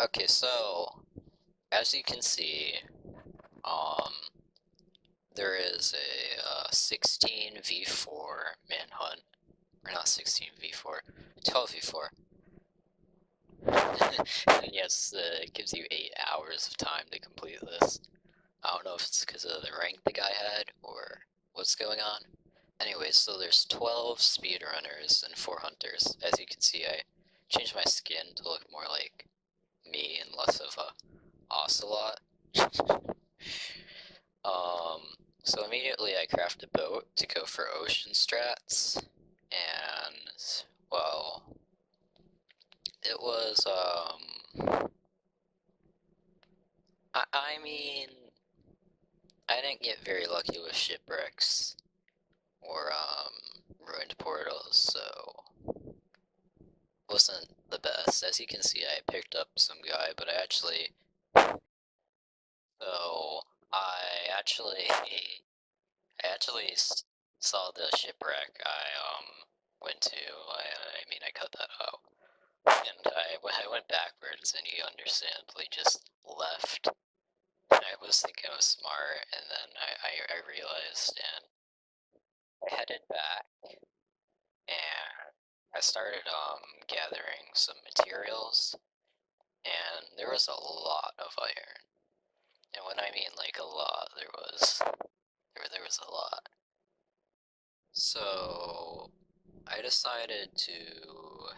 Okay, so as you can see, um, there is a 16v4 manhunt, or not 16v4, 12v4. And yes, it gives you 8 hours of time to complete this. I don't know if it's because of the rank the guy had or what's going on. Anyways, so there's 12 speedrunners and 4 hunters. As you can see, I changed my skin to look more like me and less of a ocelot. Um, so immediately I craft a boat to go for ocean strats, and, well, it was, I mean, I didn't get very lucky with shipwrecks or, ruined portals, so wasn't the best. As you can see, I picked up some guy, but so I actually saw the shipwreck went to. I mean, I cut that out, and I went backwards, and he understandably just left. And I was thinking I was smart, and then I realized, and I headed back, and I started gathering some materials, and there was a lot of iron. And when I mean like a lot, there was a lot. So I decided to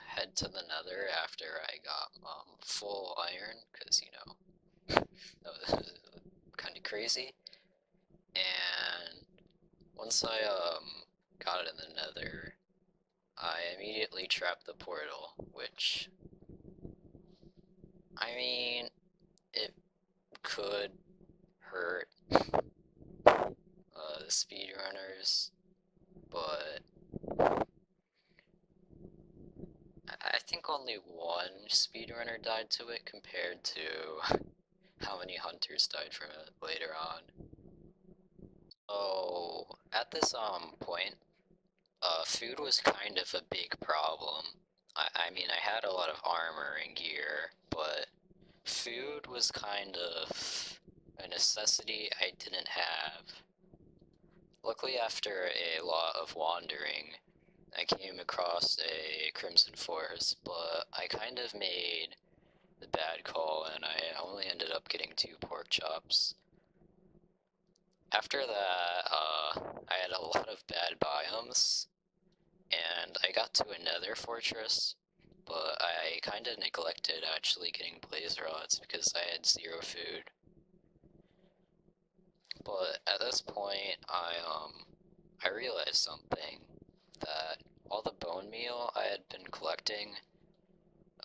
head to the Nether after I got full iron, because that was kind of crazy. And once I got it in the Nether, I immediately trapped the portal, which, I mean, it could hurt the speedrunners, but I think only one speedrunner died to it compared to how many hunters died from it later on. So at this point, food was kind of a big problem. I mean, I had a lot of armor and gear, but food was kind of a necessity I didn't have. Luckily, after a lot of wandering, I came across a crimson forest, but I kind of made the bad call and I only ended up getting 2 pork chops. After that, I had a lot of bad biomes, and I got to another fortress, but I kind of neglected actually getting blaze rods because I had 0 food. But at this point, I realized something, that all the bone meal I had been collecting,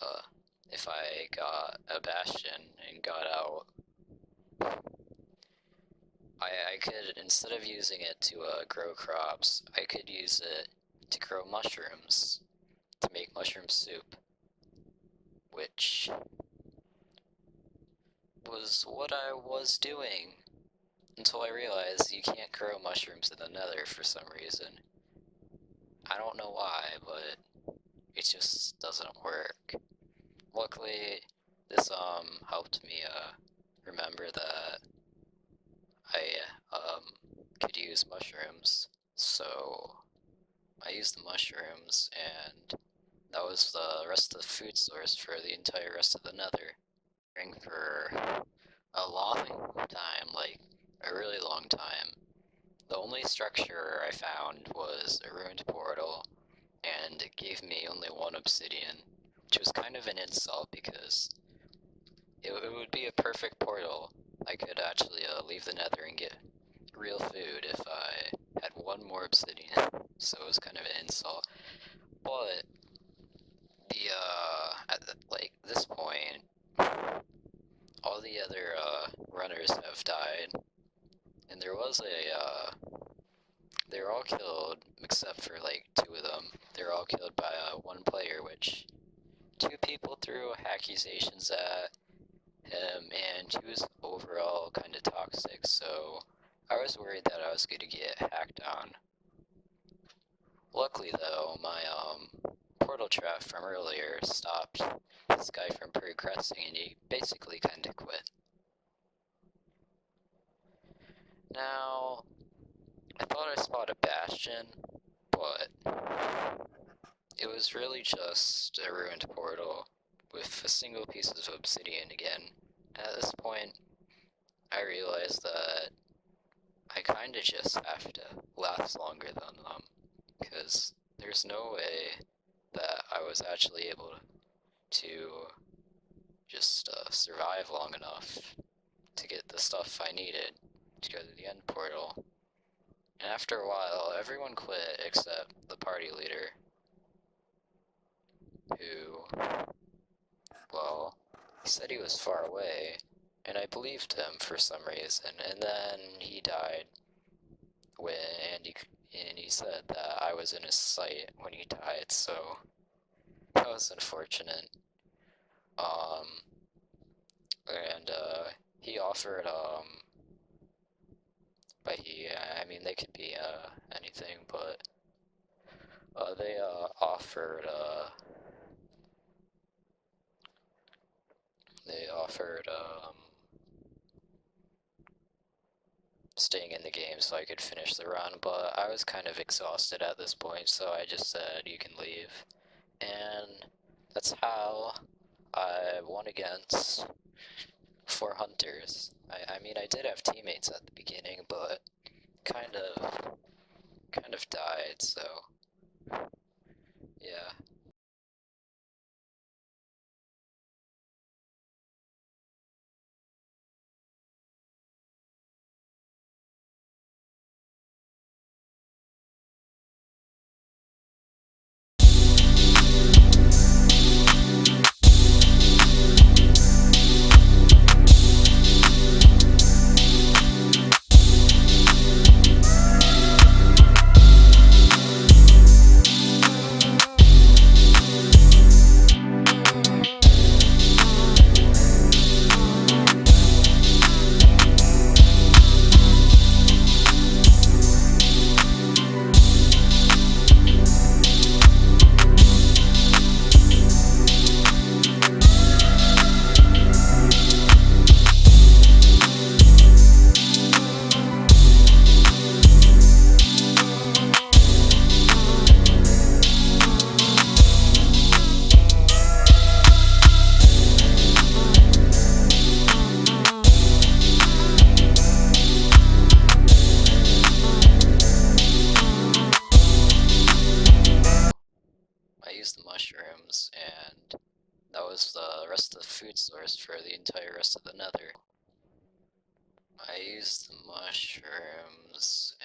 uh, if I got a bastion and got out, I could, instead of using it to grow crops, I could use it to grow mushrooms, to make mushroom soup, which was what I was doing until I realized you can't grow mushrooms in the Nether for some reason. I don't know why, but it just doesn't work. Luckily, this helped me remember that I could use mushrooms, so I used the mushrooms, and that was the rest of the food source for the entire rest of the Nether. For a long time, like a really long time. The only structure I found was a ruined portal, and it gave me only 1 obsidian, which was kind of an insult because it would be a perfect portal. I could actually leave the Nether and get real food if I had 1 more obsidian, so it was kind of an insult. But at like this point, all the other runners have died, and they were all killed except for like 2 of them. They were all killed by 1 player, which 2 people threw accusations at him, and he was overall kind of toxic, so I was worried that I was going to get hacked on. Luckily though, my portal trap from earlier stopped this guy from progressing, and he basically kinda quit. Now, I thought I spotted a bastion, but it was really just a ruined portal with a single piece of obsidian again. At this point, I realized that I kinda just have to last longer than them, because there's no way that I was actually able to just survive long enough to get the stuff I needed to go to the end portal. And after a while, everyone quit except the party leader, who, well, he said he was far away, and I believed him for some reason, and then he died when, and he said that I was in his sight when he died, so that was unfortunate. And he offered, by he, I mean, they could be, anything, but, they, offered, staying in the game so I could finish the run, but I was kind of exhausted at this point, so I just said, you can leave. And that's how I won against 4 hunters. I mean, I did have teammates at the beginning, but kind of died, so yeah. I used the mushrooms, and that was the rest of the food source for the entire rest of the nether. I used the mushrooms